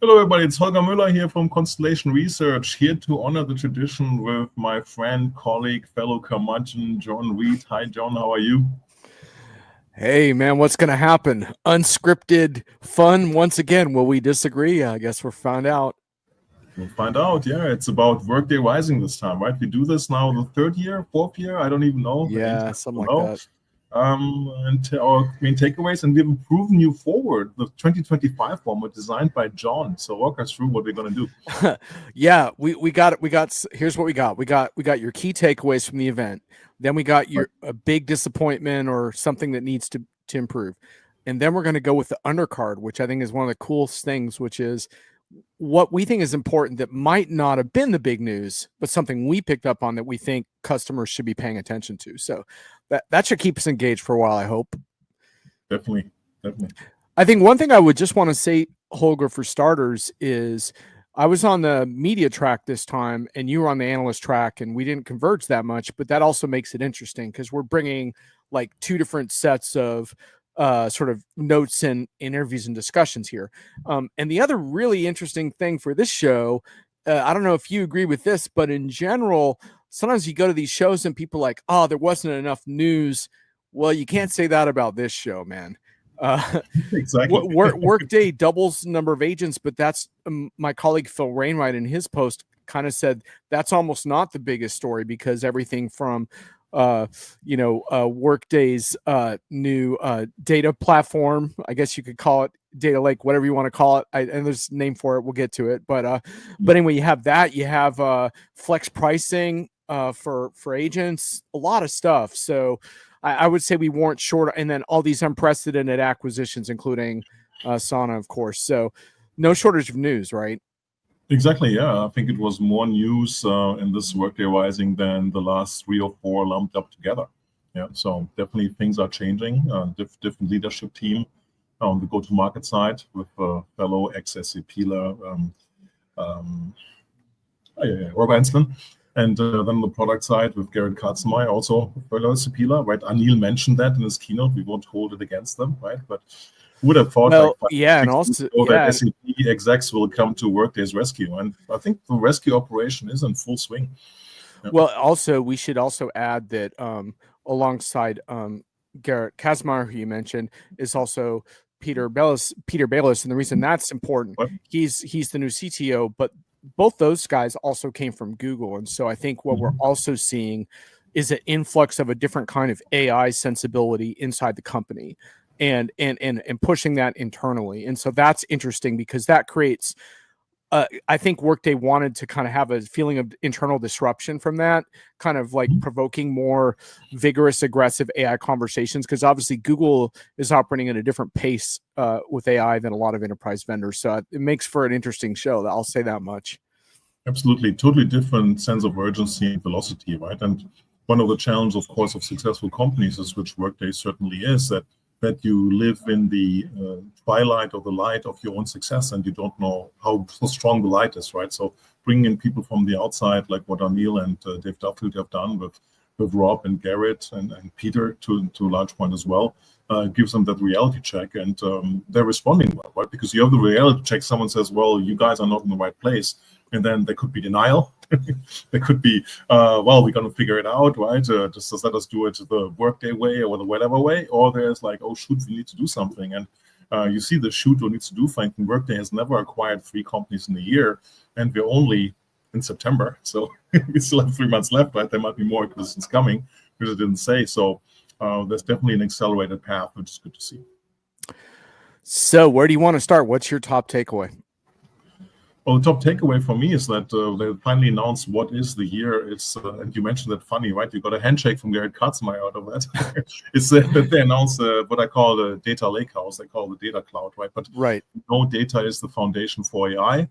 Hello, everybody. It's Holger Mueller here from Constellation Research, here to honor the tradition with my friend, colleague, fellow curmudgeon, John Reed. Hi, John. How are you? Hey, man, what's going to happen? Unscripted fun once again. Will we disagree? I guess we'll find out. We'll find out. Yeah, it's about Workday Rising this time, right? We do this now the third year, fourth year. I don't even know. Yeah, something like that. And our main takeaways, and we've proven you forward. The 2025 one was designed by John. So walk us through what we're going to do. Yeah, we got it. Here's what we got. We got your key takeaways from the event. Then we got your a big disappointment or something that needs to improve. And then we're going to go with the undercard, which I think is one of the coolest things, which is what we think is important that might not have been the big news, but something we picked up on that we think customers should be paying attention to. So that should keep us engaged for a while, I hope. Definitely. I think one thing I would just want to say, Holger, for starters, is I was on the media track this time and you were on the analyst track, and we didn't converge that much, but that also makes it interesting because we're bringing like two different sets of sort of notes and interviews and discussions here. And the other really interesting thing for this show, I don't know if you agree with this, but in general, sometimes you go to these shows and people are like, oh, there wasn't enough news. Well, you can't say that about this show, man. Exactly. Workday doubles the number of agents, but that's my colleague Phil Wainwright in his post kind of said that's almost not the biggest story because everything from Workday's new data platform, I guess you could call it data lake, whatever you want to call it. And there's a name for it. We'll get to it. But anyway, you have that. You have flex pricing for agents, a lot of stuff. So I would say we weren't short. And then all these unprecedented acquisitions, including Sana, of course. So no shortage of news, right? Exactly, yeah. I think it was more news in this Workday Rising than the last 3 or 4 lumped up together. Yeah, so definitely things are changing. Different leadership team on the go-to-market side with fellow ex-SAPler Rob Enslin. And then on the product side with Garrett Katzenmeier, also fellow SAPler, right? Anil mentioned that in his keynote. We won't hold it against them, right? But who would have thought and also that SAP execs will come to Workday's rescue, and I think the rescue operation is in full swing. Yeah. Well, also we should also add that alongside Garrett Katzenmeier, who you mentioned, is also Peter Bayless, and the reason that's important, he's the new CTO, but both those guys also came from Google, and so I think what we're also seeing is an influx of a different kind of AI sensibility inside the company. And pushing that internally. And so that's interesting because that creates, I think Workday wanted to kind of have a feeling of internal disruption from that, kind of like provoking more vigorous, aggressive AI conversations, because obviously Google is operating at a different pace with AI than a lot of enterprise vendors. So it makes for an interesting show. I'll say that much. Absolutely. Totally different sense of urgency and velocity, right? And one of the challenges, of course, of successful companies, is which Workday certainly is, that you live in the twilight or the light of your own success, and you don't know how strong the light is, right? So bringing in people from the outside, like what Anil and Dave Duffield have done with Rob and Garrett and Peter to a large point as well, gives them that reality check, and they're responding well, right? Because you have the reality check, someone says, well, you guys are not in the right place, and then there could be denial. There could be, well, we're going to figure it out, right? Just let us do it the Workday way or the whatever way. Or there's like, oh, shoot, we need to do something. And you see the shoot or needs to do thing. Workday has never acquired 3 companies in a year, and we're only in September. So we still have 3 months left, right? There might be more acquisitions coming, because it didn't say. So there's definitely an accelerated path, which is good to see. So where do you want to start? What's your top takeaway? Well, the top takeaway for me is that they finally announced what is the year. It's and you mentioned that funny, right? You got a handshake from Garrett Katzenmeier out of that. It's that they announced what I call the data lakehouse. They call the data cloud, right? But data is the foundation for AI.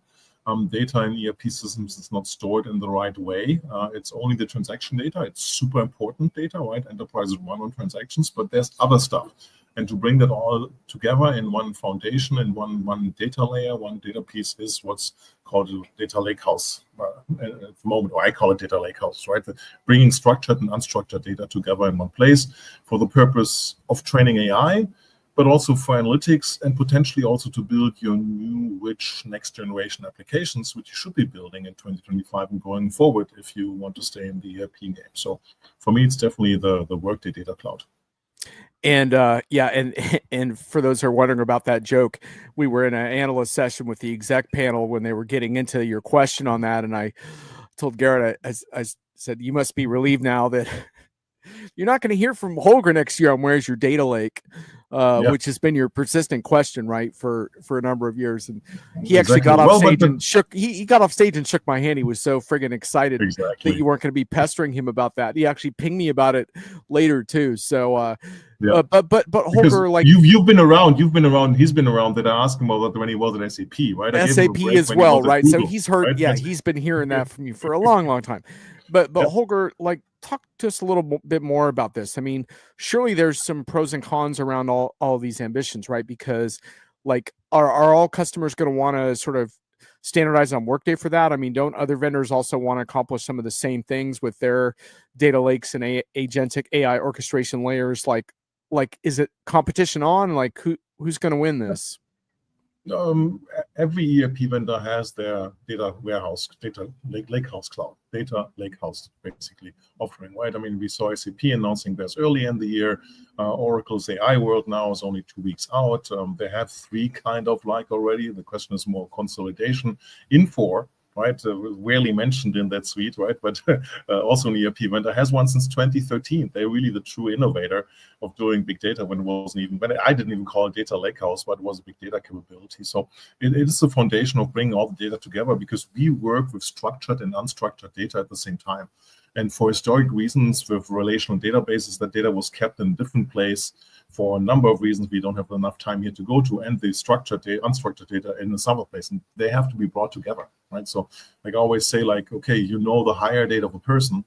Data in ERP systems is not stored in the right way. It's only the transaction data. It's super important data, right? Enterprises run on transactions, but there's other stuff. And to bring that all together in one foundation, in one data layer, one data piece, is what's called a data lakehouse at the moment, or I call it data lakehouse, right? Bringing structured and unstructured data together in one place for the purpose of training AI, but also for analytics and potentially also to build your new rich next generation applications, which you should be building in 2025 and going forward if you want to stay in the ERP game. So for me, it's definitely the Workday Data Cloud. And and for those who are wondering about that joke, we were in an analyst session with the exec panel when they were getting into your question on that, and I told Garrett, I said, you must be relieved now that you're not going to hear from Holger next year on where's your data lake, which has been your persistent question, right, for a number of years. And he actually got off stage and shook. He got off stage and shook my hand. He was so friggin' excited that you weren't going to be pestering him about that. He actually pinged me about it later too. So, but Holger, like you've been around. He's been around. That I asked him about when he was at SAP, right? SAP as well, right? So he's heard. Right? Yeah, he's been hearing that from you for a long time. But Holger, like, talk to us a little bit more about this. I mean, surely there's some pros and cons around all these ambitions, right? Because, like, are all customers going to want to sort of standardize on Workday for that? I mean, don't other vendors also want to accomplish some of the same things with their data lakes and agentic AI orchestration layers? Like, is it competition on? Like, who's going to win this? Every ERP vendor has their data warehouse, data lakehouse cloud, data lakehouse basically offering, right? I mean, we saw SAP announcing this early in the year. Oracle's AI World now is only 2 weeks out. They have three kind of like already. The question is more consolidation. Infor, right? Rarely mentioned in that suite, right? But also an ERP vendor has one since 2013. They're really the true innovator of doing big data when I didn't even call it data lakehouse, but it was a big data capability. So it is the foundation of bringing all the data together because we work with structured and unstructured data at the same time. And for historic reasons, with relational databases, that data was kept in a different place for a number of reasons we don't have enough time here to go to, and the structured data, unstructured data in a summer place, and they have to be brought together, right? So like I always say, like, okay, the hire date of a person,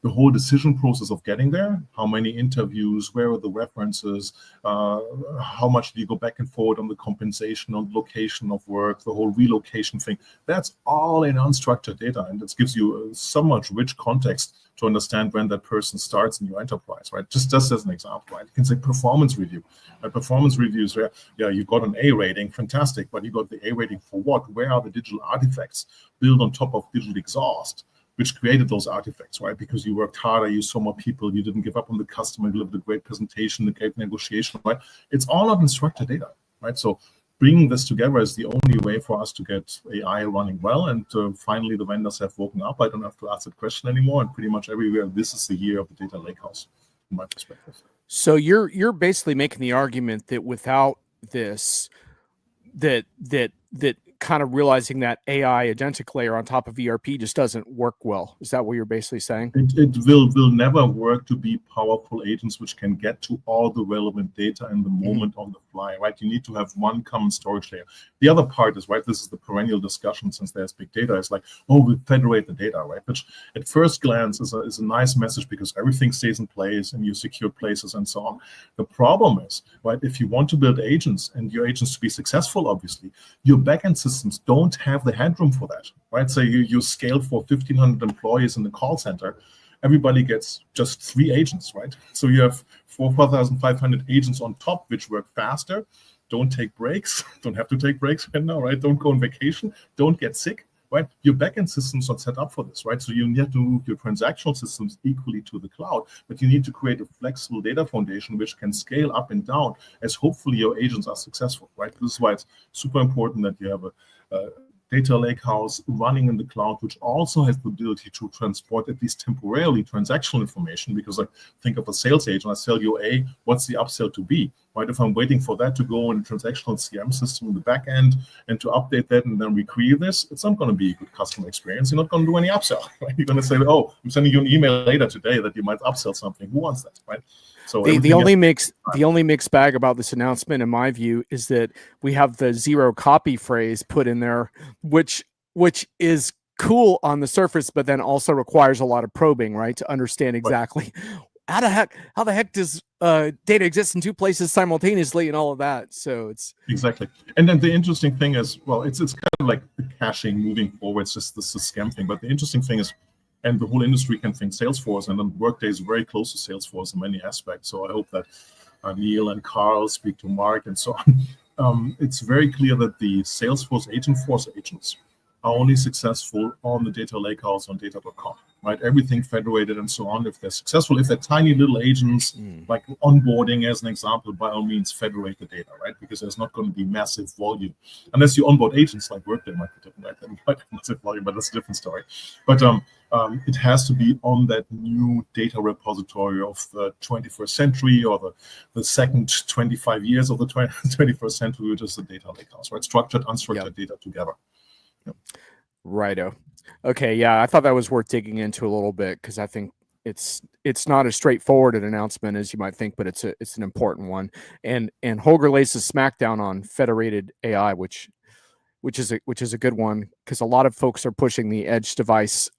the whole decision process of getting there, how many interviews, where are the references, how much do you go back and forth on the compensation, on location of work, the whole relocation thing, that's all in unstructured data. And it gives you so much rich context to understand when that person starts in your enterprise, right? Just as an example, right? You can say performance review. A performance review is where, you got an A rating, fantastic, but you got the A rating for what? Where are the digital artifacts built on top of digital exhaust, which created those artifacts, right? Because you worked harder, you saw more people, you didn't give up on the customer, you delivered a great presentation, a great negotiation, right? It's all not unstructured data, right? So bringing this together is the only way for us to get AI running well. And finally, the vendors have woken up. I don't have to ask that question anymore. And pretty much everywhere, this is the year of the data lakehouse, from my perspective. So you're basically making the argument that without this, that kind of realizing that AI agentic layer on top of ERP just doesn't work well. Is that what you're basically saying? It will never work to be powerful agents which can get to all the relevant data in the moment on the fly, right? You need to have one common storage layer. The other part is, right, this is the perennial discussion since there's big data. It's like, we federate the data, right? Which at first glance is a nice message because everything stays in place and you secure places and so on. The problem is, right, if you want to build agents and your agents to be successful, obviously, your backend systems don't have the headroom for that, right? So you scale for 1,500 employees in the call center, everybody gets just 3 agents, right? So you have 4,500 agents on top, which work faster, don't take breaks, don't have to take breaks right now, right? Don't go on vacation, don't get sick, right? Your backend systems are set up for this, right? So you need to move your transactional systems equally to the cloud, but you need to create a flexible data foundation which can scale up and down as hopefully your agents are successful, right? This is why it's super important that you have a data lakehouse running in the cloud, which also has the ability to transport at least temporarily transactional information. Because like, think of a sales agent, I sell you A, what's the upsell to B, right? If I'm waiting for that to go in a transactional CRM system in the back end and to update that and then recreate this, it's not going to be a good customer experience. You're not going to do any upsell, right? You're going to say, oh, I'm sending you an email later today that you might upsell something. Who wants that, right? So the only mixed bag about this announcement, in my view, is that we have the zero copy phrase put in there, which is cool on the surface, but then also requires a lot of probing, right, to understand exactly how the heck does data exist in 2 places simultaneously and all of that. So it's exactly. And then the interesting thing is, well, it's kind of like the caching moving forward. It's just this scam thing. But the interesting thing is, and the whole industry can think Salesforce, and then Workday is very close to Salesforce in many aspects. So I hope that Neil and Carl speak to Mark and so on. It's very clear that the Salesforce Agentforce agents are only successful on the data lakehouse on data.com, right? Everything federated and so on. If they're successful, if they're tiny little agents, like onboarding as an example, by all means, federate the data, right? Because there's not going to be massive volume. Unless you onboard agents like Workday might be different, right? That might be massive volume, but that's a different story. But it has to be on that new data repository of the 21st century, or the second 25 years of the 21st century, which is the data lakehouse, right? Structured, unstructured data together. Righto. Okay, yeah, I thought that was worth digging into a little bit, because I think it's not as straightforward an announcement as you might think, but it's an important one. And Holger lays the smackdown on federated AI, which is a good one, because a lot of folks are pushing the edge device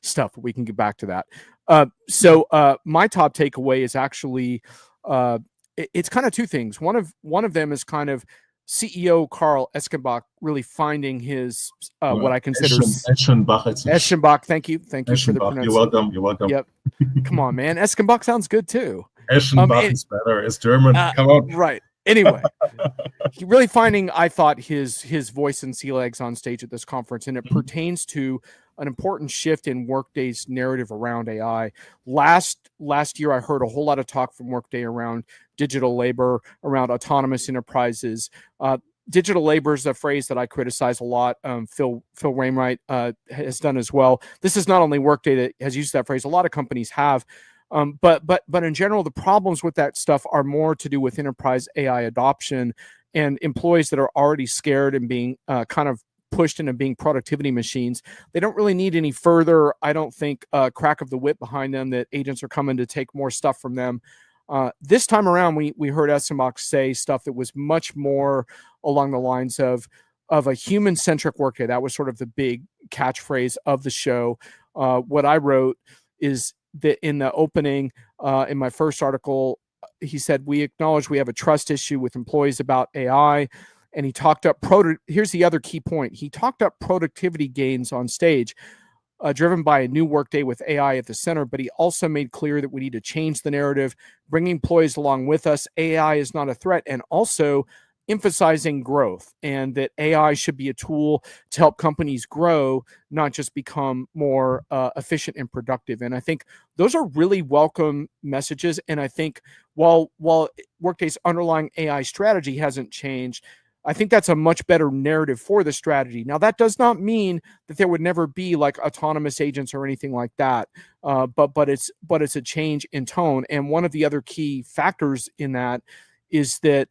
stuff. We can get back to that. So my top takeaway is actually it's kind of two things. One of them is kind of CEO Carl Eschenbach really finding his what I consider Eschenbach. Thank you for the pronunciation. You're welcome. Yep. Come on, man. Eschenbach sounds good too. Eschenbach is better. It's German. Come on. Right. Anyway, he really finding, I thought, his voice and sea legs on stage at this conference, and it pertains to an important shift in Workday's narrative around AI. Last year, I heard a whole lot of talk from Workday around digital labor, around autonomous enterprises. Digital labor is a phrase that I criticize a lot. Phil Wainwright has done as well. This is not only Workday that has used that phrase; a lot of companies have. But in general, the problems with that stuff are more to do with enterprise AI adoption and employees that are already scared and being kind of pushed into being productivity machines. They don't really need any further, I don't think, crack of the whip behind them that agents are coming to take more stuff from them. This time around, we heard Eschenbach say stuff that was much more along the lines of a human-centric Workday. That was sort of the big catchphrase of the show. What I wrote is that in the opening, in my first article, he said, we acknowledge we have a trust issue with employees about AI. And he talked up, here's the other key point. He talked up productivity gains on stage, driven by a new Workday with AI at the center, but he also made clear that we need to change the narrative, bring employees along with us. AI is not a threat, and also emphasizing growth, and that AI should be a tool to help companies grow, not just become more efficient and productive. And I think those are really welcome messages. And I think while Workday's underlying AI strategy hasn't changed, I think that's a much better narrative for the strategy. Now, that does not mean that there would never be like autonomous agents or anything like that, but it's a change in tone. And one of the other key factors in that is that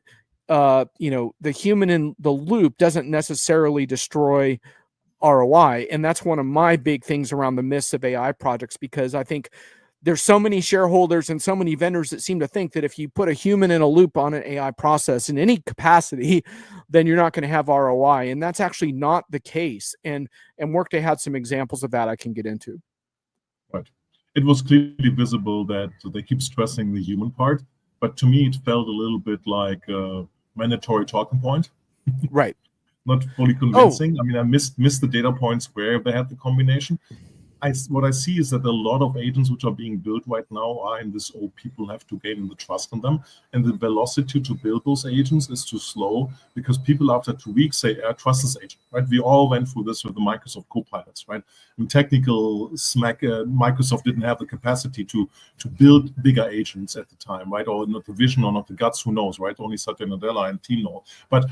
the human in the loop doesn't necessarily destroy ROI. And that's one of my big things around the myths of AI projects, because I think there's so many shareholders and so many vendors that seem to think that if you put a human in a loop on an AI process in any capacity, then you're not going to have ROI. And that's actually not the case. And Workday had some examples of that I can get into. Right. It was clearly visible that they keep stressing the human part, but to me, it felt a little bit like a mandatory talking point. Right. Not fully convincing. I mean, I missed the data points where they had the combination. What I see is that a lot of agents which are being built right now are in this, people have to gain the trust in them. And the velocity to build those agents is too slow, because people after 2 weeks say, I trust this agent, right? We all went through this with the Microsoft Copilots, right? In technical smack, Microsoft didn't have the capacity to build bigger agents at the time, right? Or not the vision or not the guts, who knows, right? Only Satya Nadella and team know. But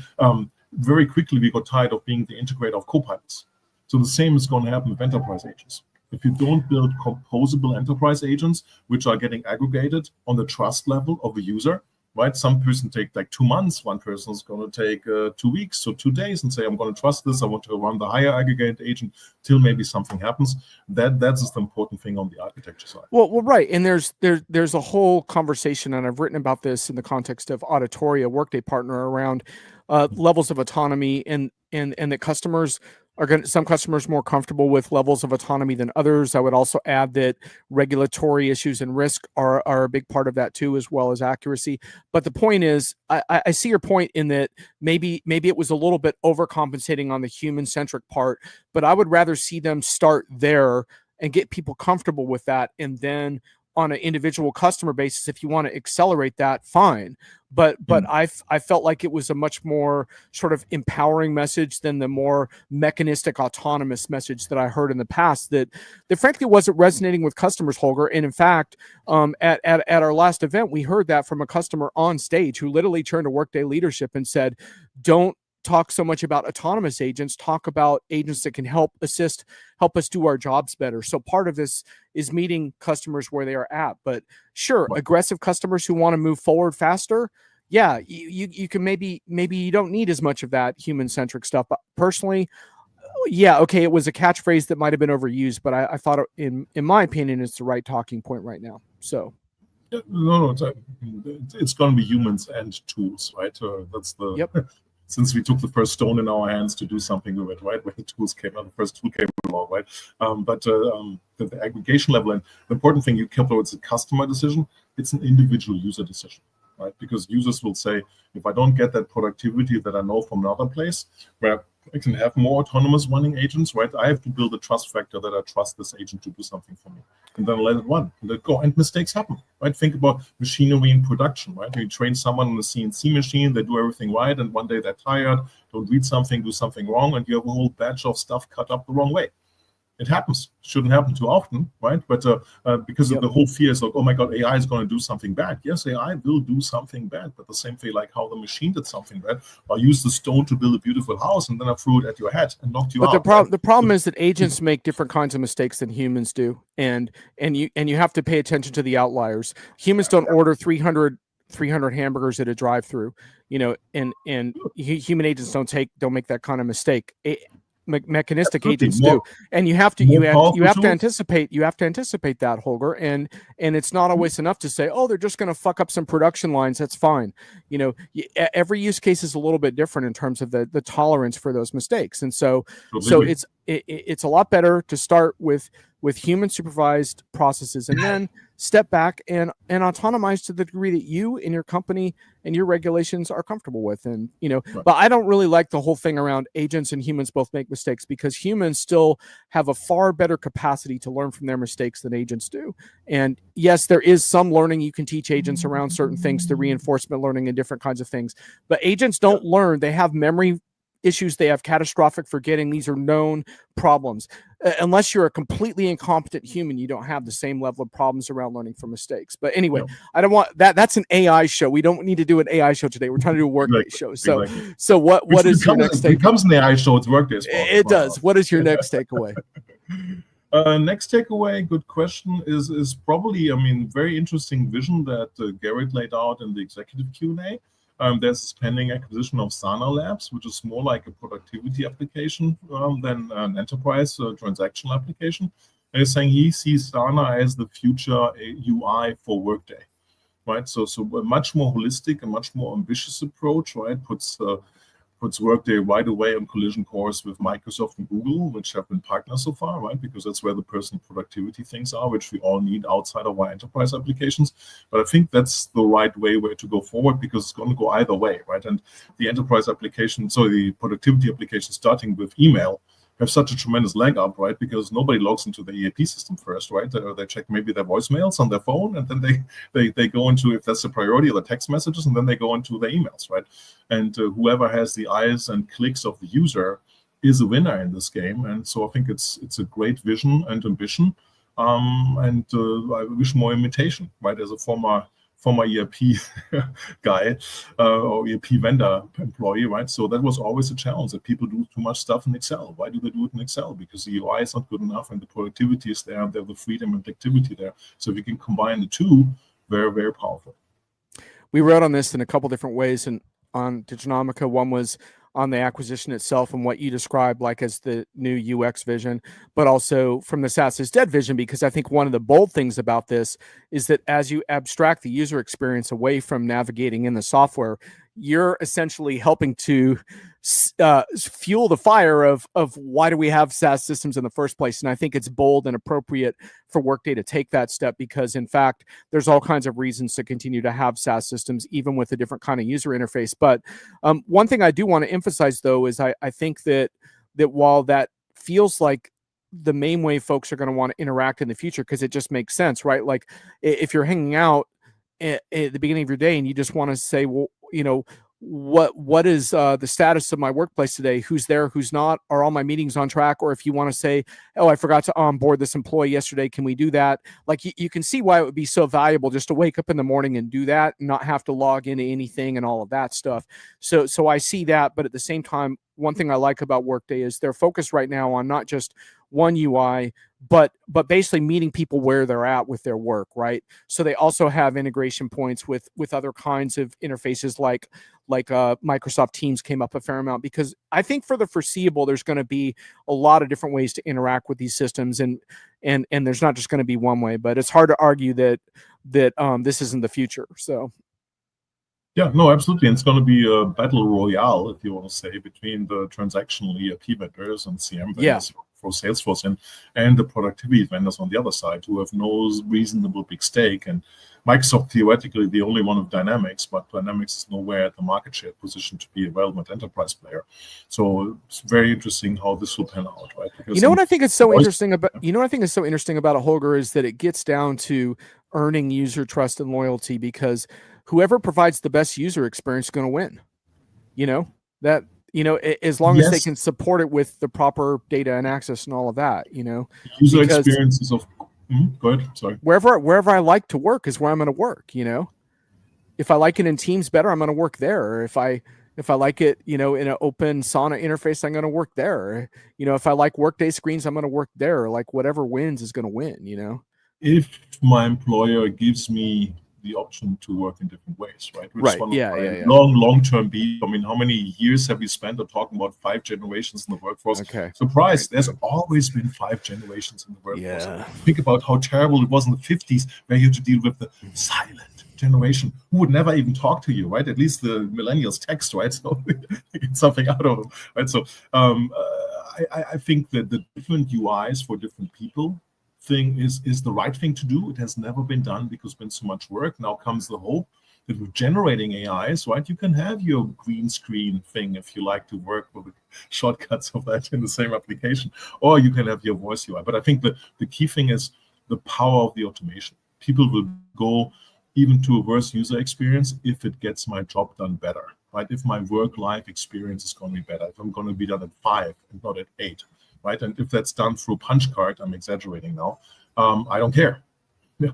very quickly, we got tired of being the integrator of Copilots. So the same is going to happen with enterprise agents. If you don't build composable enterprise agents, which are getting aggregated on the trust level of a user, right? Some person take like 2 months. One person is going to take 2 weeks, so 2 days, and say, I'm going to trust this. I want to run the higher aggregated agent till maybe something happens. That's the important thing on the architecture side. Well, right. And there's a whole conversation, and I've written about this in the context of Auditoria, Workday partner, around levels of autonomy, and that some customers more comfortable with levels of autonomy than others. I would also add that regulatory issues and risk are a big part of that too, as well as accuracy. But the point is, I see your point in that maybe it was a little bit overcompensating on the human-centric part, but I would rather see them start there and get people comfortable with that, and then on an individual customer basis. If you want to accelerate that, fine. But I felt like it was a much more sort of empowering message than the more mechanistic, autonomous message that I heard in the past that frankly wasn't resonating with customers, Holger. And in fact, at our last event, we heard that from a customer on stage who literally turned to Workday leadership and said, don't talk so much about autonomous agents, talk about agents that can help us do our jobs better. So part of this is meeting customers where they are at. But sure, aggressive customers who want to move forward faster, yeah, you can maybe you don't need as much of that human-centric stuff. But personally, yeah, okay, it was a catchphrase that might have been overused, but I thought, in my opinion, it's the right talking point right now. So. No, it's going to be humans and tools, right? That's the... Yep. Since we took the first stone in our hands to do something with it, right? When the tools came out, the first tool came along, right? But the aggregation level, and the important thing, you kept it's a customer decision, it's an individual user decision, right? Because users will say, if I don't get that productivity that I know from another place, where I can have more autonomous running agents, right? I have to build a trust factor that I trust this agent to do something for me, and then let it run and let go. And mistakes happen, right? Think about machinery in production, right? You train someone on a CNC machine, they do everything right, and one day they're tired, don't read something, do something wrong, and you have a whole batch of stuff cut up the wrong way. It happens. Shouldn't happen too often, right? But because of the whole fear is like, oh my God, AI is going to do something bad. Yes, AI will do something bad, but the same way like how the machine did something bad. I used the stone to build a beautiful house, and then I threw it at your head and knocked you out. But the problem is that agents make different kinds of mistakes than humans do, and you have to pay attention to the outliers. Humans don't order 300 hamburgers at a drive-through, and human agents don't make that kind of mistake. Mechanistic agents do, and you have to anticipate that, Holger, and it's not always enough to say, oh, they're just going to fuck up some production lines. That's fine. Every use case is a little bit different in terms of the tolerance for those mistakes, and so it's a lot better to start with human supervised processes and then step back and autonomize to the degree that you and your company and your regulations are comfortable with. And, but I don't really like the whole thing around agents and humans both make mistakes, because humans still have a far better capacity to learn from their mistakes than agents do. And yes, there is some learning you can teach agents around certain things, the reinforcement learning and different kinds of things, but agents don't learn. They have memory issues. They have catastrophic forgetting. These are known problems. Unless you're a completely incompetent human, you don't have the same level of problems around learning from mistakes. But anyway, I don't want that. That's an AI show. We don't need to do an AI show today. We're trying to do a Workday show. So, what is your next take? It becomes an AI show. It's Workday. It does. What is your next takeaway? Next takeaway, good question, is probably, very interesting vision that Garrett laid out in the executive Q&A. There's this pending acquisition of Sana Labs, which is more like a productivity application than an enterprise transactional application. And he's saying he sees Sana as the future UI for Workday, right? So a much more holistic, a much more ambitious approach, right? Puts Workday right away on collision course with Microsoft and Google, which have been partners so far, right? Because that's where the personal productivity things are, which we all need outside of our enterprise applications. But I think that's the right way to go forward, because it's going to go either way, right? And the enterprise application, so the productivity application starting with email, have such a tremendous leg up, right? Because nobody logs into the EAP system first, right? They check maybe their voicemails on their phone, and then they go into, if that's the priority, the text messages, and then they go into their emails, right? And whoever has the eyes and clicks of the user is a winner in this game. And so I think it's a great vision and ambition, and I wish more imitation, right? As a former ERP guy or ERP vendor employee, right? So that was always a challenge, that people do too much stuff in Excel. Why do they do it in Excel? Because the UI is not good enough and the productivity is there, and they have the freedom and activity there. So if you can combine the two, very, very powerful. We wrote on this in a couple different ways, and on Diginomica, one was on the acquisition itself and what you described like as the new UX vision, but also from the SaaS is dead vision, because I think one of the bold things about this is that as you abstract the user experience away from navigating in the software, you're essentially helping to fuel the fire of why do we have SaaS systems in the first place. And I think it's bold and appropriate for Workday to take that step, because in fact, there's all kinds of reasons to continue to have SaaS systems, even with a different kind of user interface. But one thing I do want to emphasize, though, is I think that while that feels like the main way folks are going to want to interact in the future, because it just makes sense, right? Like if you're hanging out at the beginning of your day and you just want to say, well, what is the status of my workplace today? Who's there? Who's not? Are all my meetings on track? Or if you want to say, oh, I forgot to onboard this employee yesterday, can we do that? Like you can see why it would be so valuable just to wake up in the morning and do that, and not have to log into anything and all of that stuff. So I see that, but at the same time, one thing I like about Workday is they're focused right now on not just one UI, but basically meeting people where they're at with their work, right? So they also have integration points with other kinds of interfaces, like Microsoft Teams came up a fair amount, because I think for the foreseeable there's going to be a lot of different ways to interact with these systems, and there's not just going to be one way. But it's hard to argue that this isn't the future. So. Yeah, no, absolutely. And it's going to be a battle royale, if you want to say, between the transactional ERP vendors and CM vendors for Salesforce and the productivity vendors on the other side, who have no reasonable big stake. And Microsoft, theoretically, the only one of Dynamics, but Dynamics is nowhere at the market share position to be a relevant enterprise player. So it's very interesting how this will pan out, right? Because what I think is so interesting about it, Holger, is that it gets down to earning user trust and loyalty, because whoever provides the best user experience is going to win. As long as they can support it with the proper data and access and all of that. User experiences of. Go ahead. Sorry. Wherever I like to work is where I'm going to work. If I like it in Teams better, I'm going to work there. Or if I like it, in an open Sauna interface, I'm going to work there. If I like Workday screens, I'm going to work there. Like whatever wins is going to win. If my employer gives me the option to work in different ways, right? Which right. Is one of my long-term beat. I mean, how many years have we spent on talking about 5 generations in the workforce? Okay. Surprise! Right. There's always been 5 generations in the workforce. Yeah. Think about how terrible it was in the 50s, where you had to deal with the silent generation who would never even talk to you, right? At least the millennials text, right? So get something out of them, right? So I think that the different UIs for different people thing is the right thing to do. It has never been done because it's been so much work. Now comes the hope that with generating AIs, right, you can have your green screen thing if you like to work with the shortcuts of that in the same application, or you can have your voice UI. But I think the key thing is the power of the automation. People will go even to a worse user experience if it gets my job done better, right? If my work-life experience is going to be better, if I'm going to be done at 5 and not at 8. Right, and if that's done through punch card, I'm exaggerating now, I don't care. Yeah.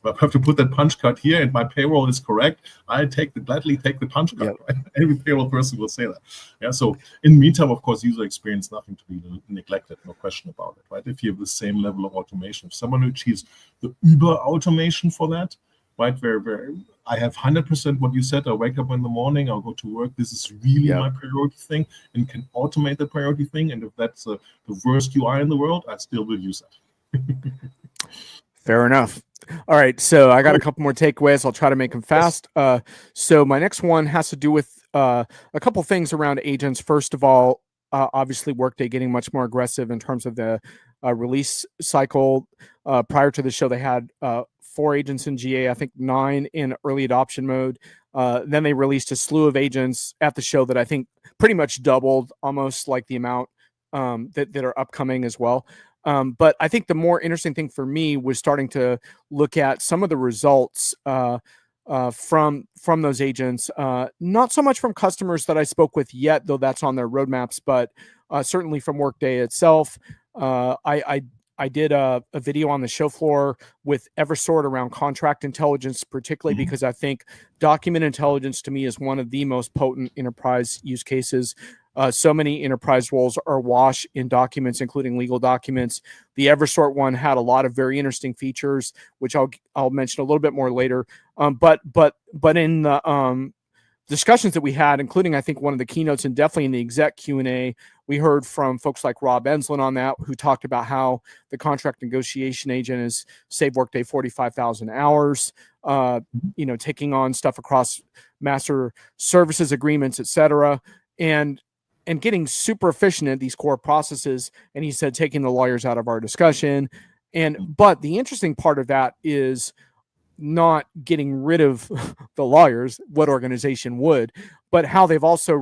But I have to put that punch card here and my payroll is correct, I gladly take the punch card. Yep. Right? Every payroll person will say that. Yeah. So in the meantime, of course, user experience, nothing to be neglected, no question about it. Right. If you have the same level of automation, if someone who achieves the uber automation for that, right, where I have 100% what you said, I wake up in the morning, I'll go to work, this is really my priority thing, and can automate the priority thing, and if that's the worst UI in the world, I still will use that. Fair enough. All right, so I got a couple more takeaways. I'll try to make them fast. So my next one has to do with a couple things around agents. First of all, obviously Workday getting much more aggressive in terms of the release cycle. Prior to the show, they had 4 agents in GA, I think 9 in early adoption mode. Then they released a slew of agents at the show that I think pretty much doubled almost like the amount that are upcoming as well. But I think the more interesting thing for me was starting to look at some of the results from those agents, not so much from customers that I spoke with yet, though that's on their roadmaps, but certainly from Workday itself. I did a video on the show floor with Eversort around contract intelligence, particularly because I think document intelligence to me is one of the most potent enterprise use cases. So many enterprise roles are awash in documents, including legal documents. The Eversort one had a lot of very interesting features, which I'll mention a little bit more later. But in the discussions that we had, including I think one of the keynotes and definitely in the exec Q&A, we heard from folks like Rob Enslin on that, who talked about how the contract negotiation agent has saved Workday 45,000 hours, taking on stuff across master services agreements, et cetera, and getting super efficient at these core processes. And he said, taking the lawyers out of our discussion. But the interesting part of that is not getting rid of the lawyers, what organization would, but how they've also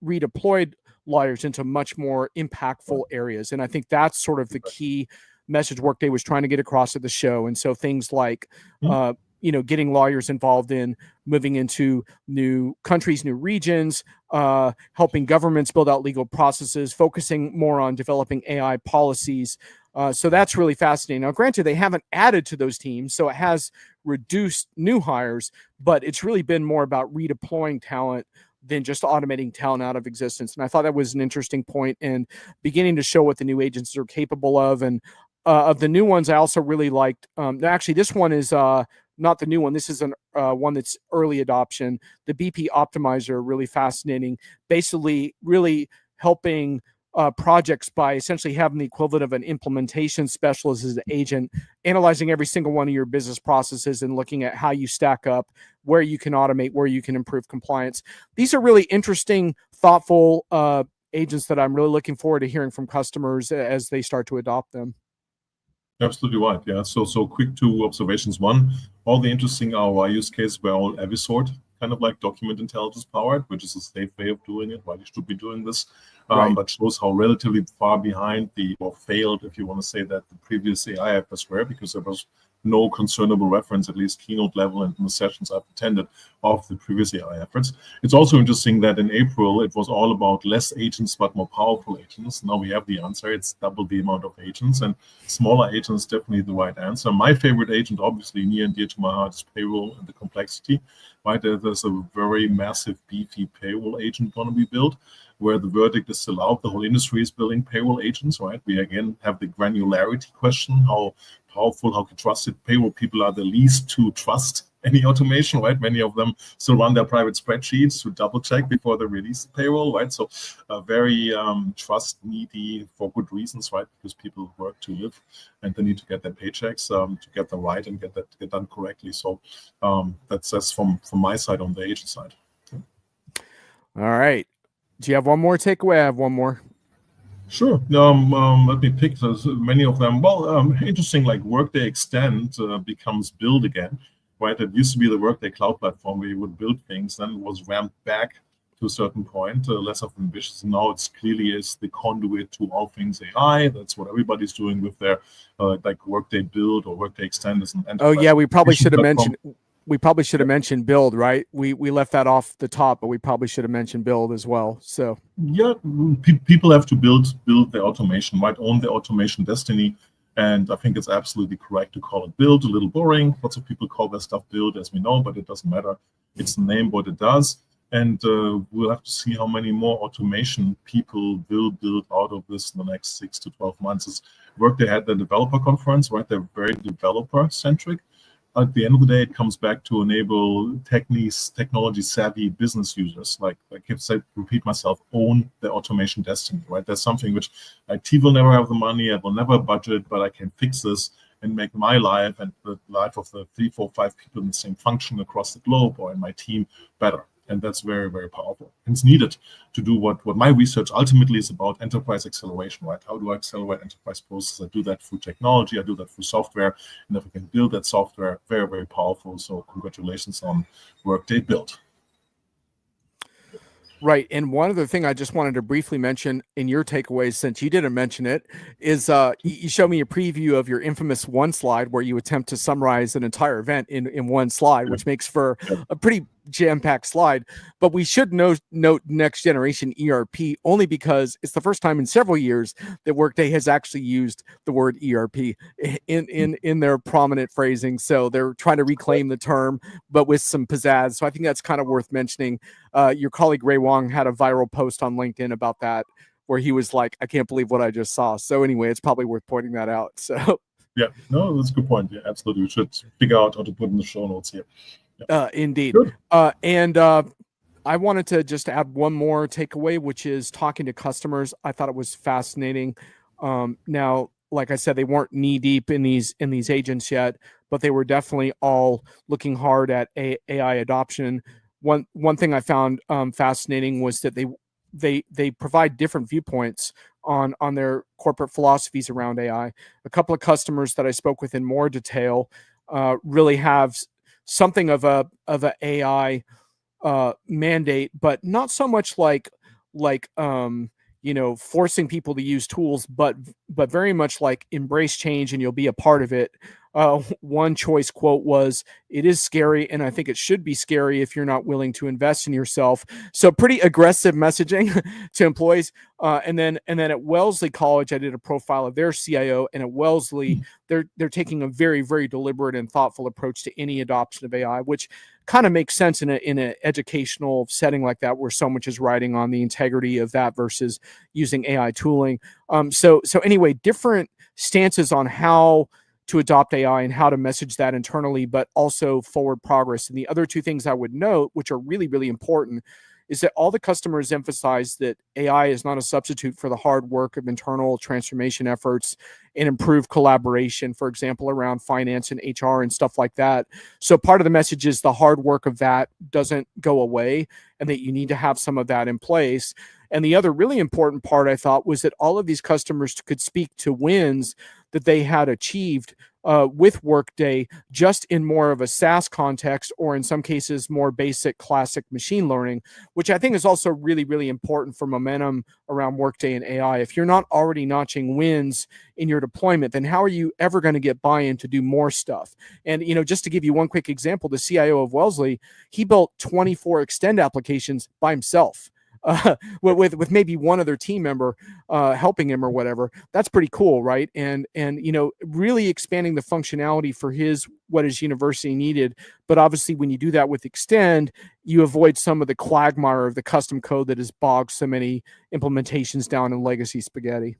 redeployed lawyers into much more impactful areas. And I think that's sort of the key message Workday was trying to get across at the show. And so things like, getting lawyers involved in moving into new countries, new regions, helping governments build out legal processes, focusing more on developing AI policies. So that's really fascinating. Now, granted, they haven't added to those teams, so it has reduced new hires, but it's really been more about redeploying talent than just automating talent out of existence. And I thought that was an interesting point, and beginning to show what the new agents are capable of. And of the new ones, I also really liked, actually, this one is not the new one. This is one that's early adoption. The BP Optimizer, really fascinating, basically really helping projects by essentially having the equivalent of an implementation specialist as an agent, analyzing every single one of your business processes and looking at how you stack up, where you can automate, where you can improve compliance. These are really interesting, thoughtful agents that I'm really looking forward to hearing from customers as they start to adopt them. Absolutely right. Yeah. So quick two observations. One, all the interesting ROI use cases were all Evisort, kind of like document intelligence powered, which is a safe way of doing it. Why you should be doing this, but shows how relatively far behind or failed, if you want to say that, the previous AI efforts were, because there was no concernable reference, at least keynote level and in the sessions I've attended, of the previous AI efforts. It's also interesting that in April, it was all about less agents, but more powerful agents. Now we have the answer. It's double the amount of agents, and smaller agents definitely the right answer. My favorite agent, obviously near and dear to my heart, is payroll and the complexity. Right, there's a very massive, beefy payroll agent going to be built, where the verdict is still out. The whole industry is building payroll agents, right? We again have the granularity question: how powerful, how trusted payroll people are the least to trust any automation, right? Many of them still run their private spreadsheets to double check before they release the payroll, right? So very trust needy for good reasons, right? Because people work to live and they need to get their paychecks to get them right and get done correctly. So that's from my side on the agent side. All right. Do you have one more takeaway? I have one more. Sure. Let me pick many of them. Well, interesting, like Workday Extend becomes build again, right? It used to be the Workday Cloud Platform where you would build things, then it was ramped back to a certain point, less of ambitious. Now it's clearly is the conduit to all things AI. That's what everybody's doing with their like Workday Build or Workday Extend as an enterprise. Oh yeah, we probably should have mentioned. We probably should have mentioned build, right? We left that off the top, but we probably should have mentioned build as well. So yeah, people have to build their automation, might own their automation destiny. And I think it's absolutely correct to call it build. A little boring. Lots of people call their stuff build, as we know, but it doesn't matter. It's the name, what it does. And we'll have to see how many more automation people will build out of this in the next 6 to 12 months. Workday had the developer conference, right? They're very developer-centric. At the end of the day, it comes back to enable technology-savvy business users, like I repeat myself, own their automation destiny, right? There's something which IT will never have the money, I will never budget, but I can fix this and make my life and the life of the 3, 4, 5 people in the same function across the globe or in my team better. And that's very, very powerful. And it's needed to do what my research ultimately is about: enterprise acceleration, right? How do I accelerate enterprise processes? I do that through technology, I do that through software. And if I can build that software, very, very powerful. So congratulations on Workday Build. Right. And one other thing I just wanted to briefly mention in your takeaways, since you didn't mention it, is you showed me a preview of your infamous one slide where you attempt to summarize an entire event in one slide, which makes for a pretty jam-packed slide. But we should note next generation ERP only because it's the first time in several years that Workday has actually used the word ERP in their prominent phrasing. So they're trying to reclaim the term, but with some pizzazz. So I think that's kind of worth mentioning. Your colleague Ray Wong had a viral post on LinkedIn about that, where he was like, I can't believe what I just saw. So anyway, it's probably worth pointing that out. So yeah, no, that's a good point. Yeah, absolutely. We should figure out how to put in the show notes here. Yeah. Indeed. And I wanted to just add one more takeaway, which is talking to customers. I thought it was fascinating. Now, like I said, they weren't knee deep in these agents yet, but they were definitely all looking hard at AI adoption. One thing I found fascinating was that they provide different viewpoints on their corporate philosophies around AI. A couple of customers that I spoke with in more detail really have something of a AI mandate, but not so much like forcing people to use tools, but very much like embrace change and you'll be a part of it. One choice quote was, "It is scary, and I think it should be scary if you're not willing to invest in yourself." So pretty aggressive messaging to employees. And then at Wellesley College, I did a profile of their CIO, and at Wellesley, they're taking a very, very deliberate and thoughtful approach to any adoption of AI, which kind of makes sense in an educational setting like that, where so much is riding on the integrity of that versus using AI tooling. So anyway, different stances on how to adopt AI and how to message that internally, but also forward progress. And the other two things I would note, which are really, really important, is that all the customers emphasize that AI is not a substitute for the hard work of internal transformation efforts and improved collaboration, for example, around finance and HR and stuff like that. So part of the message is the hard work of that doesn't go away and that you need to have some of that in place. And the other really important part, I thought, was that all of these customers could speak to wins that they had achieved with Workday, just in more of a SaaS context, or in some cases, more basic classic machine learning, which I think is also really, really important for momentum around Workday and AI. If you're not already notching wins in your deployment, then how are you ever going to get buy-in to do more stuff? And, just to give you one quick example, the CIO of Wellesley, he built 24 Extend applications by himself. With maybe one other team member helping him or whatever. That's pretty cool, right? And really expanding the functionality for what his university needed. But obviously, when you do that with Extend, you avoid some of the quagmire of the custom code that has bogged so many implementations down in legacy spaghetti.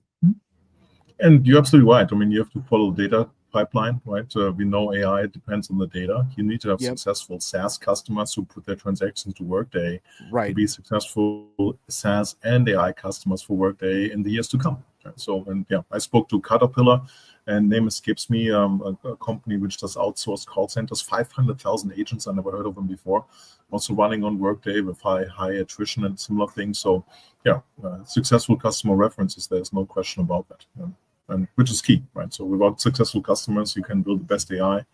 And you're absolutely right. I mean, you have to follow data pipeline, right? We know AI depends on the data. You need to have successful SaaS customers who put their transactions to Workday to be successful SaaS and AI customers for Workday in the years to come. So, I spoke to Caterpillar, and name escapes me, a company which does outsourced call centers, 500,000 agents. I never heard of them before. Also running on Workday with high attrition and similar things. So, successful customer references. There's no question about that. And which is key, right? So without successful customers, you can build the best AI,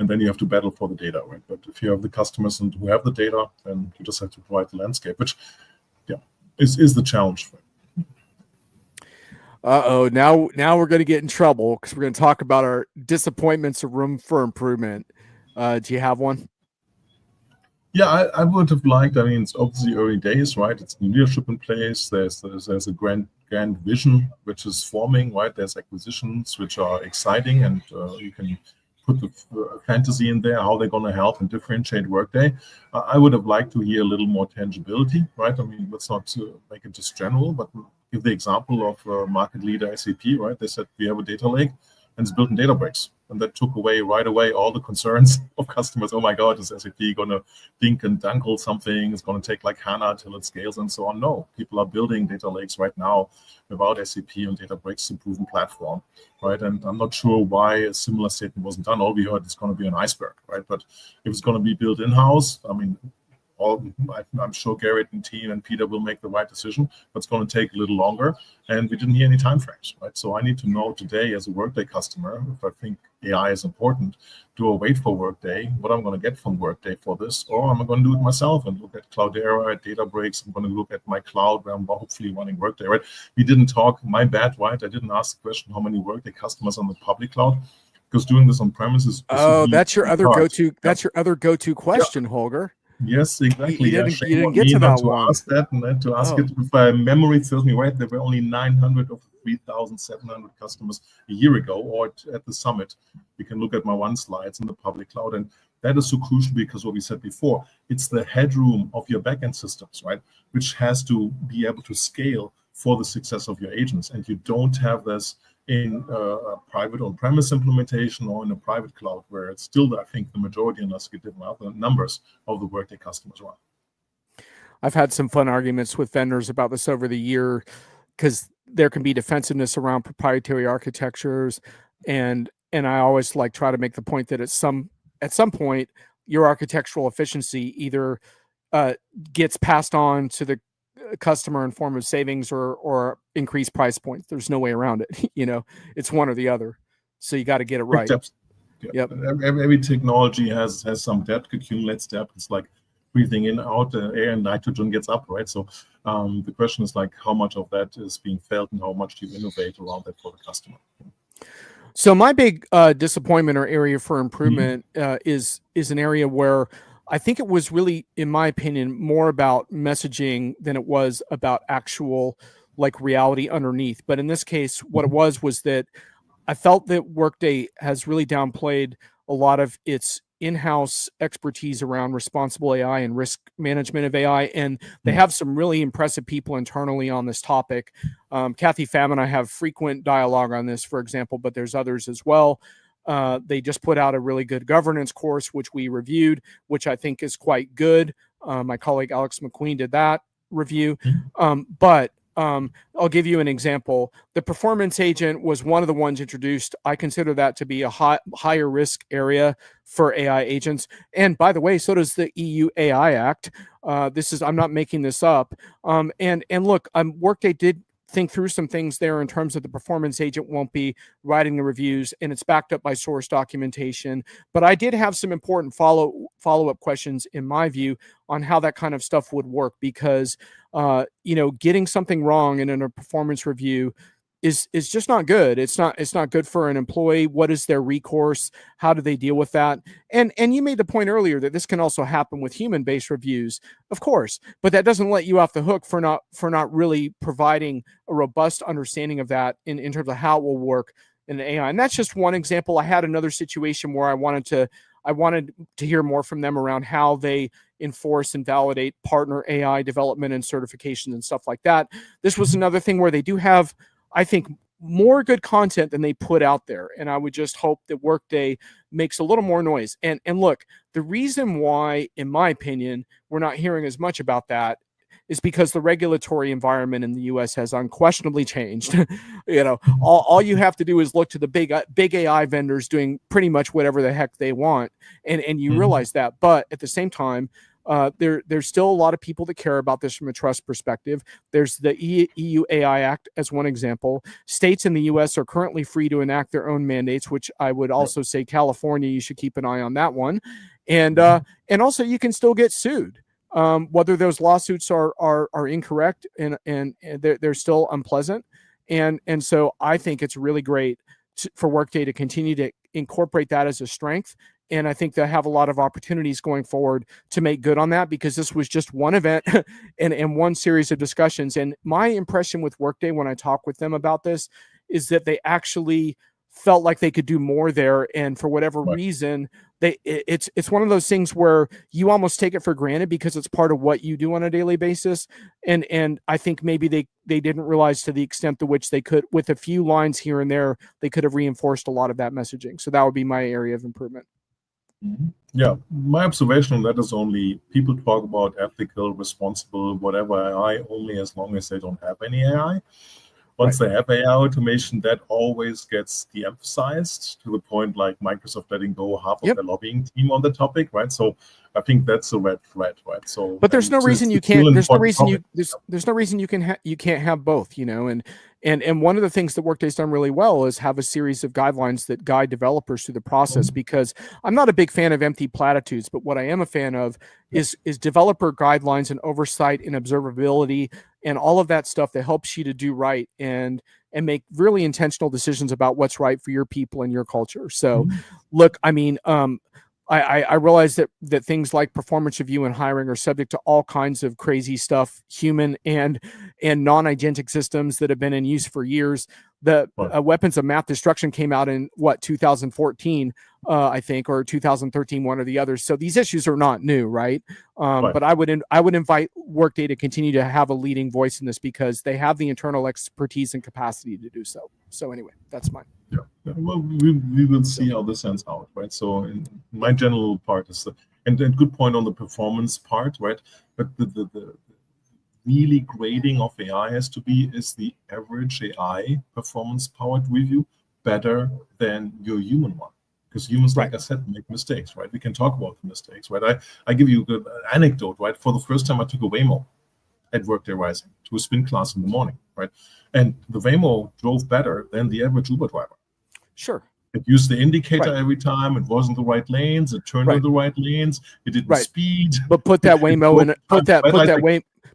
and then you have to battle for the data, right? But if you have the customers and who have the data, then you just have to provide the landscape, which, is the challenge. Now we're going to get in trouble because we're going to talk about our disappointments or room for improvement. Do you have one? Yeah, I would have liked. I mean, it's obviously early days, right? It's new leadership in place. There's a grand vision which is forming, right? There's acquisitions which are exciting, and you can put the fantasy in there how they're going to help and differentiate Workday. I would have liked to hear a little more tangibility, right? I mean, let's not make it just general, but give the example of market leader SAP, right? They said we have a data lake and it's built in Databricks. And that took away right away all the concerns of customers. Oh my God, is SAP going to dink and dunkle something? It's going to take like HANA till it scales and so on. No, people are building data lakes right now without SAP and Databricks, a proven platform, right? And I'm not sure why a similar statement wasn't done. All we heard is going to be an iceberg, right? But if it's going to be built in-house, I mean, I'm sure Garrett and team and Peter will make the right decision, but it's going to take a little longer. And we didn't hear any time frames, right? So I need to know today as a Workday customer, if I think AI is important, do I wait for Workday, what I'm going to get from Workday for this, or am I going to do it myself and look at Cloudera, at Databricks? I'm going to look at my cloud where I'm hopefully running Workday, right? We didn't talk, my bad, right? I didn't ask the question how many Workday customers on the public cloud, because doing this on premises. That's your other go-to. That's your other go-to question, Holger. Yes, exactly. You didn't get to that one. Ask that and then to ask it. If my memory serves me right, there were only 900 of 3,700 customers a year ago, or at the summit. We can look at my one slides in the public cloud, and that is so crucial because what we said before, it's the headroom of your backend systems, right, which has to be able to scale for the success of your agents, and you don't have this in a private on-premise implementation or in a private cloud, where it's still, I think, the majority, unless you give out the numbers of the Workday customers run. I've had some fun arguments with vendors about this over the year, because there can be defensiveness around proprietary architectures, and I always try to make the point that at some point your architectural efficiency either gets passed on to the customer in form of savings or increased price points. There's no way around it. It's one or the other. So you got to get it right. Yep. Every technology has some debt, accumulates debt. It's like breathing in, out air, and nitrogen gets up, right? So the question is like, how much of that is being felt and how much do you innovate around that for the customer? So my big disappointment or area for improvement is an area where I think it was really, in my opinion, more about messaging than it was about actual like reality underneath. But in this case, what it was that I felt that Workday has really downplayed a lot of its in-house expertise around responsible AI and risk management of AI, and they have some really impressive people internally on this topic. Kathy Pham and I have frequent dialogue on this, for example, but there's others as well. They just put out a really good governance course, which we reviewed, which I think is quite good. My colleague Alex McQueen did that review, but I'll give you an example. The performance agent was one of the ones introduced. I consider that to be a higher risk area for AI agents. And by the way, so does the EU AI Act. I'm not making this up. And look, Workday did think through some things there in terms of the performance agent won't be writing the reviews, and it's backed up by source documentation. But I did have some important follow-up questions, in my view, on how that kind of stuff would work, because getting something wrong in a performance review is just not good. It's not good for an employee. What is their recourse? How do they deal with that? And you made the point earlier that this can also happen with human-based reviews, of course, but that doesn't let you off the hook for not really providing a robust understanding of that in terms of how it will work in AI. And that's just one example. I had another situation where I wanted to hear more from them around how they enforce and validate partner AI development and certification and stuff like that. This was another thing where they do have, I think, more good content than they put out there. And I would just hope that Workday makes a little more noise. And look, the reason why, in my opinion, we're not hearing as much about that is because the regulatory environment in the US has unquestionably changed. All you have to do is look to the big AI vendors doing pretty much whatever the heck they want. And you realize that. But at the same time, there's still a lot of people that care about this from a trust perspective. There's the EU AI Act as one example. States in the US are currently free to enact their own mandates, which I would also say California, you should keep an eye on that one. And also you can still get sued. Whether those lawsuits are incorrect and they're still unpleasant. And so I think it's really great for Workday to continue to incorporate that as a strength. And I think they have a lot of opportunities going forward to make good on that, because this was just one event and one series of discussions. And my impression with Workday when I talk with them about this is that they actually felt like they could do more there. And for whatever reason, it's one of those things where you almost take it for granted because it's part of what you do on a daily basis. And I think maybe they didn't realize to the extent to which they could, with a few lines here and there, they could have reinforced a lot of that messaging. So that would be my area of improvement. Yeah, my observation on that is only people talk about ethical, responsible, whatever AI, only as long as they don't have any AI. Once they have AI automation, that always gets de-emphasized to the point like Microsoft letting go half of their lobbying team on the topic, right? So I think that's a red thread, right? So, but there's no reason you can't. There's no reason you can't have both, And one of the things that Workday's done really well is have a series of guidelines that guide developers through the process. Because I'm not a big fan of empty platitudes, but what I am a fan of is developer guidelines and oversight and observability and all of that stuff that helps you to do right and make really intentional decisions about what's right for your people and your culture. So, look, I mean, I realize that things like performance review and hiring are subject to all kinds of crazy stuff, human and non-agentic systems that have been in use for years. The weapons of math destruction came out in 2014, I think, or 2013, one or the other. So these issues are not new, right? But I would invite Workday to continue to have a leading voice in this because they have the internal expertise and capacity to do so. So anyway, that's mine. Yeah. Well, we will see how this ends out, right? So my general part is, and good point on the performance part, right? But the really grading of AI has to be, is the average AI performance-powered review better than your human one? Because humans, like I said, make mistakes, right? We can talk about the mistakes, right? I give you an anecdote, right? For the first time, I took a Waymo at Workday Rising to a spin class in the morning, right? And the Waymo drove better than the average Uber driver. Sure. It used the indicator every time. It wasn't the right lanes. It turned in the right lanes. It didn't speed. But put that Waymo in.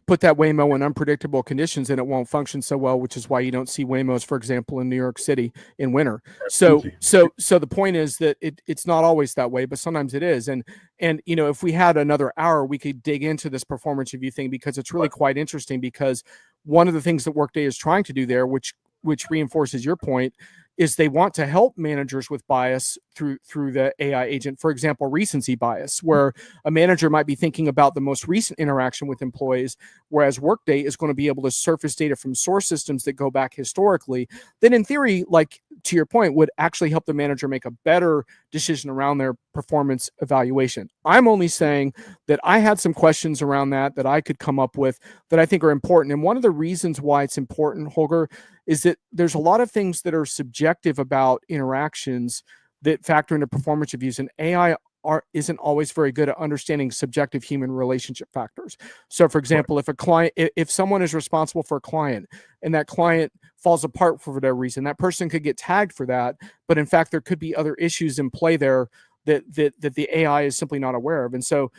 Put that Waymo in unpredictable conditions, and it won't function so well. Which is why you don't see Waymos, for example, in New York City in winter. Absolutely. So the point is that it's not always that way, but sometimes it is. And if we had another hour, we could dig into this performance review thing, because it's really quite interesting. Because one of the things that Workday is trying to do there, which reinforces your point, is they want to help managers with bias through the AI agent. For example, recency bias, where a manager might be thinking about the most recent interaction with employees, whereas Workday is going to be able to surface data from source systems that go back historically, that in theory, like to your point, would actually help the manager make a better decision around their performance evaluation. I'm only saying that I had some questions around that I could come up with that I think are important. And one of the reasons why it's important, Holger, is that there's a lot of things that are subjective about interactions that factor into performance reviews, and AI isn't always very good at understanding subjective human relationship factors. So, for example, if someone is responsible for a client and that client falls apart for whatever reason, that person could get tagged for that, but in fact, there could be other issues in play there that the AI is simply not aware of. And so,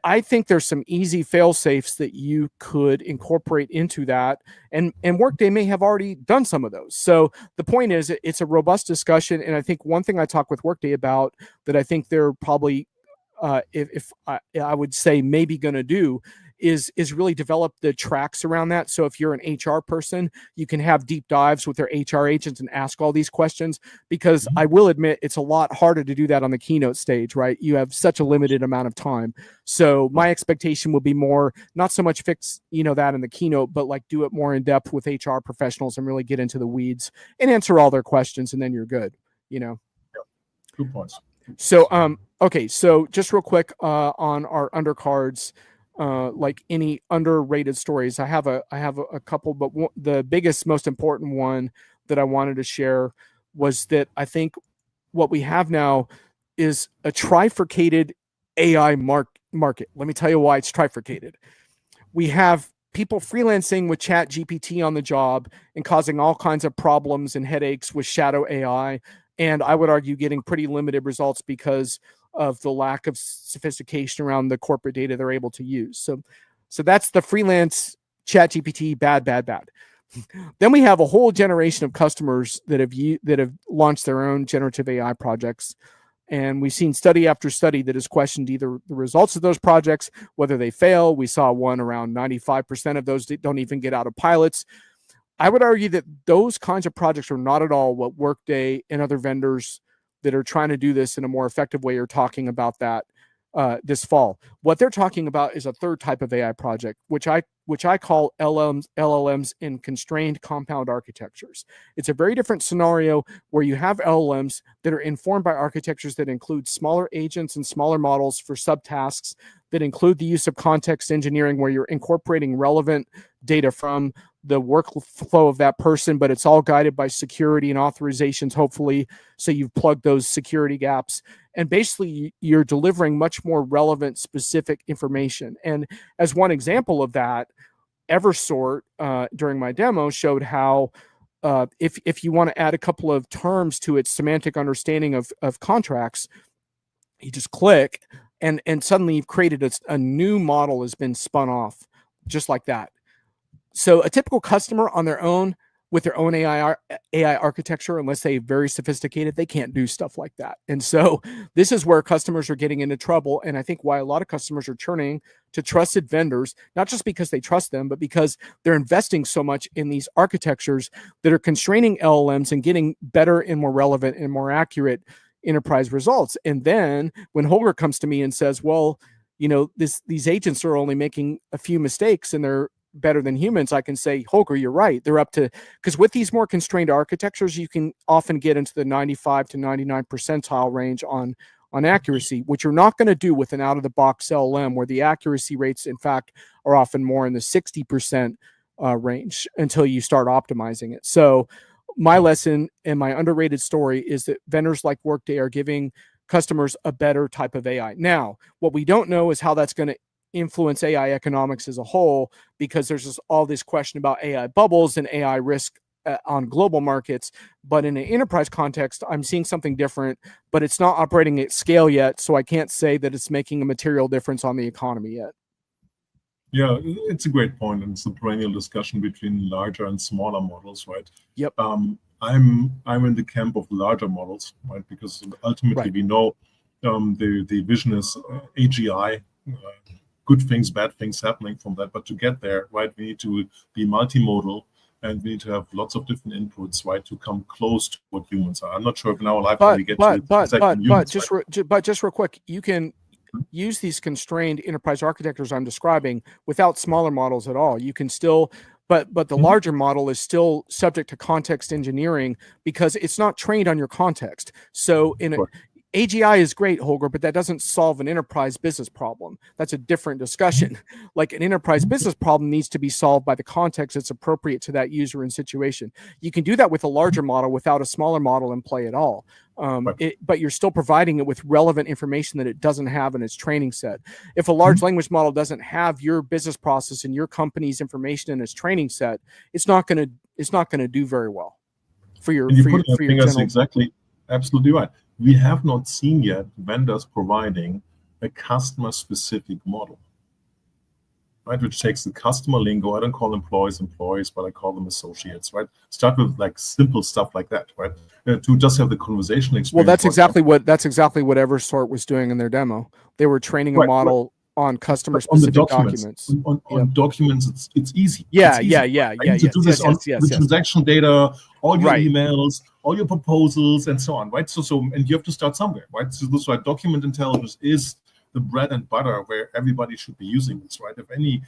I think there's some easy fail safes that you could incorporate into that, and Workday may have already done some of those. So the point is, it's a robust discussion, and I think one thing I talk with Workday about that I think they're probably, if I would say maybe going to do, is really develop the tracks around that. So if you're an HR person, you can have deep dives with their HR agents and ask all these questions, because I will admit it's a lot harder to do that on the keynote stage, right? You have such a limited amount of time. So my expectation would be more, not so much fix, that in the keynote, but like do it more in depth with HR professionals and really get into the weeds and answer all their questions. And then you're good, Good points. So, okay. So just real quick, on our undercards, like any underrated stories, I have a couple, but the biggest, most important one that I wanted to share was that I think what we have now is a trifurcated AI market. Let me tell you why it's trifurcated. We have people freelancing with Chat GPT on the job and causing all kinds of problems and headaches with shadow AI. And I would argue getting pretty limited results because of the lack of sophistication around the corporate data they're able to use. So that's the freelance Chat GPT, bad. Then we have a whole generation of customers that have launched their own generative AI projects. And we've seen study after study that has questioned either the results of those projects, whether they fail. We saw one around 95% of those that don't even get out of pilots. I would argue that those kinds of projects are not at all what Workday and other vendors that are trying to do this in a more effective way are talking about that this fall. What they're talking about is a third type of AI project, which I call LLMs in constrained compound architectures. It's a very different scenario where you have LLMs that are informed by architectures that include smaller agents and smaller models for subtasks, that include the use of context engineering, where you're incorporating relevant data from the workflow of that person, but it's all guided by security and authorizations, hopefully. So you've plugged those security gaps. And basically, you're delivering much more relevant, specific information. And as one example of that, Eversort, during my demo, showed how if you want to add a couple of terms to its semantic understanding of contracts, you just click, and suddenly you've created a new model has been spun off, just like that. So a typical customer on their own, with their own AI architecture, unless they're very sophisticated, they can't do stuff like that. And so this is where customers are getting into trouble. And I think why a lot of customers are turning to trusted vendors, not just because they trust them, but because they're investing so much in these architectures that are constraining LLMs and getting better and more relevant and more accurate enterprise results. And then when Holger comes to me and says, well, these agents are only making a few mistakes and they're better than humans, I can say, Holger, you're right. They're up to, because with these more constrained architectures, you can often get into the 95 to 99 percentile range on accuracy, which you're not going to do with an out-of-the-box LLM, where the accuracy rates, in fact, are often more in the 60% range until you start optimizing it. So my lesson and my underrated story is that vendors like Workday are giving customers a better type of AI. Now, what we don't know is how that's going to influence AI economics as a whole, because there's just all this question about AI bubbles and AI risk on global markets, but in an enterprise context, I'm seeing something different, but it's not operating at scale yet, so I can't say that it's making a material difference on the economy yet. Yeah, it's a great point, and it's a perennial discussion between larger and smaller models, right? Yep. I'm in the camp of larger models, right? Because ultimately we know the vision is AGI, good things, bad things happening from that. But to get there, right, we need to be multimodal, and we need to have lots of different inputs, right, to come close to what humans are. I'm not sure if in our lifetime we get to humans. Just real quick, you can use these constrained enterprise architectures I'm describing without smaller models at all. You can still, but the larger model is still subject to context engineering because it's not trained on your context. So AGI is great, Holger, but that doesn't solve an enterprise business problem. That's a different discussion. Like an enterprise business problem needs to be solved by the context that's appropriate to that user and situation. You can do that with a larger model without a smaller model in play at all. But you're still providing it with relevant information that it doesn't have in its training set. If a large language model doesn't have your business process and your company's information in its training set, it's not going to do very well for your general. Exactly, absolutely right. We have not seen yet vendors providing a customer-specific model, right? Which takes the customer lingo. I don't call employees, but I call them associates, right? Start with like simple stuff like that, right? To just have the conversation experience. Well, that's exactly what Eversort was doing in their demo. They were training a model on customer-specific documents. On documents, it's easy. Yeah. To do this on the transactional data, all your emails, all your proposals, and so on, right? So, and you have to start somewhere, right? So this is why document intelligence is the bread and butter where everybody should be using this, right? If any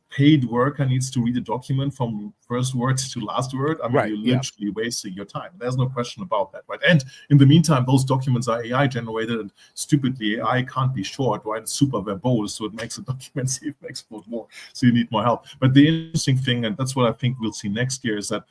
paid worker needs to read a document from first word to last word, I mean, you're literally wasting your time. There's no question about that, right? And in the meantime, those documents are AI generated, and stupidly, AI can't be short, right? It's super verbose, so it makes the documents even explode more. So you need more help. But the interesting thing, and that's what I think we'll see next year, is that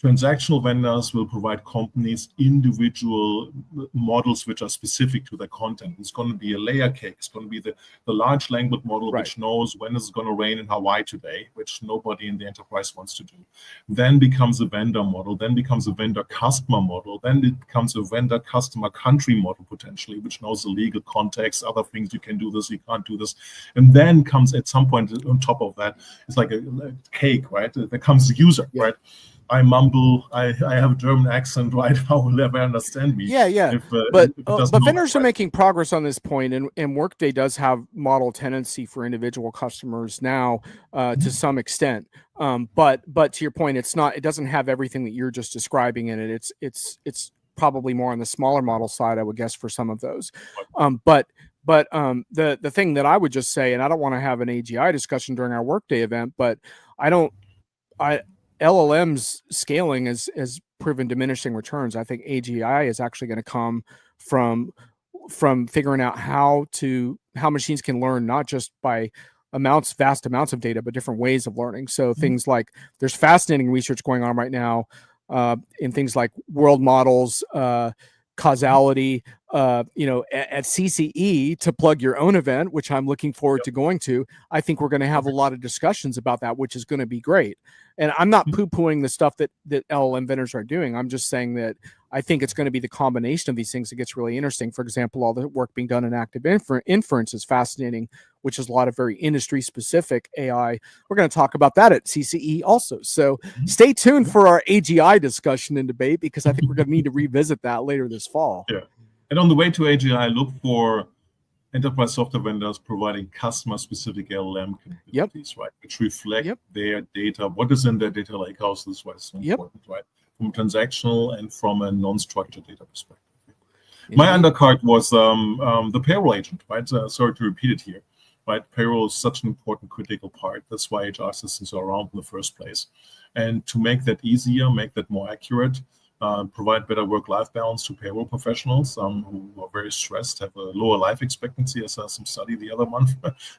transactional vendors will provide companies individual models which are specific to their content. It's going to be a layer cake. It's going to be the large language model which knows when it's going to rain in Hawaii today, which nobody in the enterprise wants to do. Then becomes a vendor model. Then becomes a vendor customer model. Then it becomes a vendor customer country model potentially, which knows the legal context, other things. You can do this, you can't do this. And then comes at some point on top of that, it's like a cake, right? There comes the user, right? I mumble. I have a German accent, right? How will ever understand me? But vendors are making progress on this point, and Workday does have model tenancy for individual customers now to some extent. But to your point, it doesn't have everything that you're just describing in it. It's probably more on the smaller model side, I would guess, for some of those. But the thing that I would just say, and I don't want to have an AGI discussion during our Workday event, but LLM's scaling has proven diminishing returns. I think AGI is actually going to come from figuring out how machines can learn, not just by vast amounts of data, but different ways of learning. So things like there's fascinating research going on right now in things like world models, causality, at CCE, to plug your own event, which I'm looking forward to going to. I think we're going to have a lot of discussions about that, which is going to be great. And I'm not poo-pooing the stuff that LLM vendors are doing. I'm just saying that I think it's going to be the combination of these things that gets really interesting. For example, all the work being done in active inference is fascinating, which is a lot of very industry-specific AI. We're going to talk about that at CCE also. So stay tuned for our AGI discussion and debate, because I think we're going to need to revisit that later this fall. Yeah. And on the way to AGI, look for enterprise software vendors providing customer-specific LLM capabilities, right? Which reflect their data. What is in their data lakehouse? This is why it's so important, right? From transactional and from a non-structured data perspective. My undercard was the payroll agent, right? Sorry to repeat it here, right? Payroll is such an important, critical part. That's why HR systems are around in the first place. And to make that easier, make that more accurate, provide better work-life balance to payroll professionals who are very stressed, have a lower life expectancy. I saw some study the other month.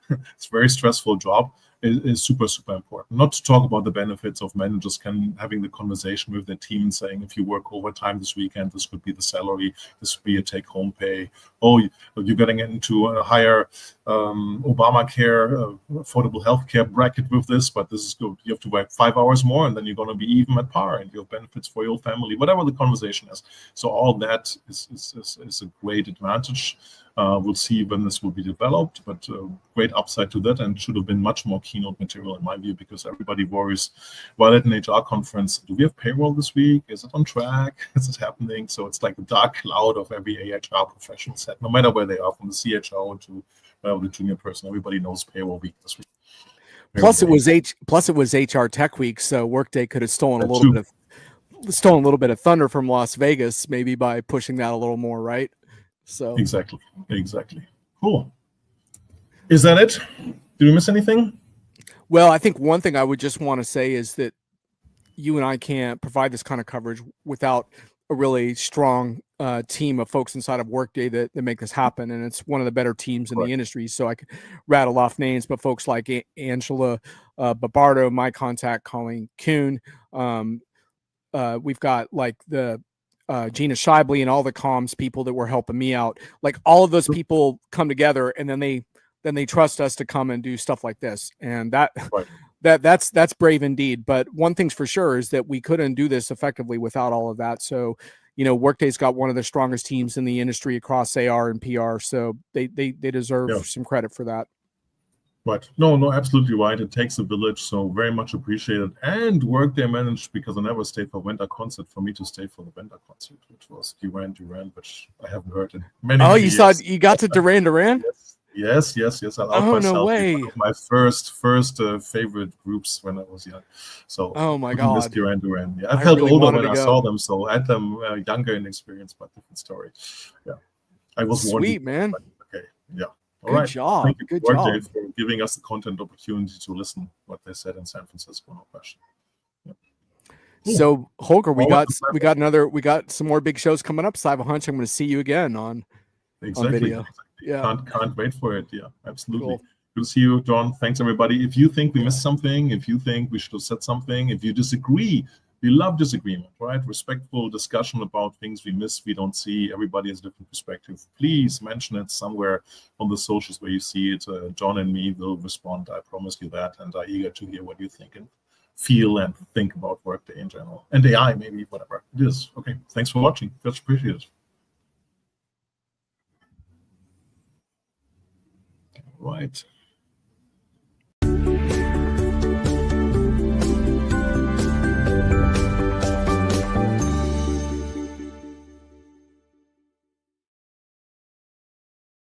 It's a very stressful job. It is super, super important. Not to talk about the benefits of managers having the conversation with their team and saying, if you work overtime this weekend, this could be the salary, this would be a take-home pay. Oh, you're getting into a higher Obamacare, affordable healthcare bracket with this, but this is good. You have to work 5 hours more, and then you're going to be even at par, and you have benefits for your family, whatever the conversation is. So all that is a great advantage. We'll see when this will be developed, but great upside to that, and should have been much more keynote material in my view, because everybody worries, while at an HR conference, do we have payroll this week? Is it on track? Is it happening? So it's like a dark cloud of every HR professional set, no matter where they are, from the CHO to the junior person. Everybody knows payroll week this week. Plus it was HR Tech Week, so Workday could have stolen a little bit of thunder from Las Vegas, maybe by pushing that a little more, right? So exactly. Cool. Is that it? Did we miss anything? Well, I think one thing I would just want to say is that you and I can't provide this kind of coverage without a really strong team of folks inside of Workday that make this happen. And it's one of the better teams in the industry. So I could rattle off names, but folks like Angela Babardo, my contact, Colleen Kuhn. We've got like the Gina Shibley and all the comms people that were helping me out. Like all of those people come together, and then they trust us to come and do stuff like this. And that's brave indeed. But one thing's for sure is that we couldn't do this effectively without all of that. So, Workday's got one of the strongest teams in the industry across AR and PR. So they deserve some credit for that. Right. No, absolutely right. It takes a village, so very much appreciated. And Workday managed, because I never stayed for Vendor Concert, for me to stay for the Vendor Concert, which was Duran, which I haven't heard in many years. You got to Duran? Yes. I loved myself. No way. One of my first favorite groups when I was young. So oh my God, Duran. Yeah, I felt really older when I saw them, so I had them younger in experience, but different story. Yeah, I was sweet, man. Okay, yeah. All right. Job. Thank you, Good Workday, job for giving us the content opportunity to listen what they said in San Francisco. No question. Yeah. Cool. So Holger, we got some more big shows coming up. So I have a hunch I'm going to see you again on video. Yeah. Can't wait for it. Yeah, absolutely. Cool. Good to see you, John. Thanks, everybody. If you think we missed something, if you think we should have said something, if you disagree, we love disagreement, right? Respectful discussion about things we miss, we don't see. Everybody has a different perspective. Please mention it somewhere on the socials where you see it. John and me will respond. I promise you that. And I'm eager to hear what you think and feel and think about Workday in general. And AI, maybe, whatever it is. Okay, thanks for watching. Much appreciated. Right.